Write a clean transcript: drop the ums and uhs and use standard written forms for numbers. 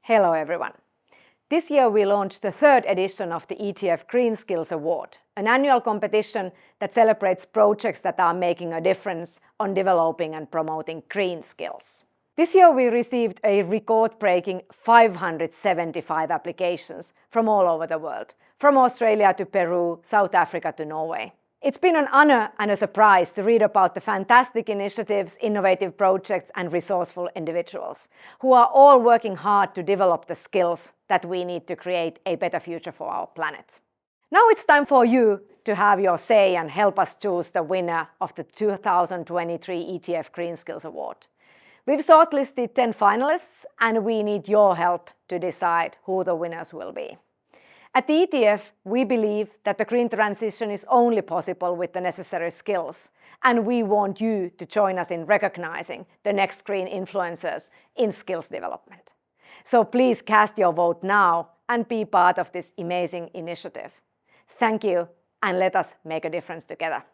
Hello everyone. This year we launched the third edition of the ETF Green Skills Award, an annual competition that celebrates projects that are making a difference on developing and promoting green skills. This year we received a record-breaking 575 applications from all over the world, from Australia to Peru, South Africa to Norway. It's been an honor and a surprise to read about the fantastic initiatives, innovative projects and resourceful individuals who are all working hard to develop the skills that we need to create a better future for our planet. Now it's time for you to have your say and help us choose the winner of the 2023 ETF Green Skills Award. We've shortlisted 10 finalists and we need your help to decide who the winners will be. At the ETF, we believe that the green transition is only possible with the necessary skills, and we want you to join us in recognizing the next green influencers in skills development. So please cast your vote now and be part of this amazing initiative. Thank you, and let us make a difference together.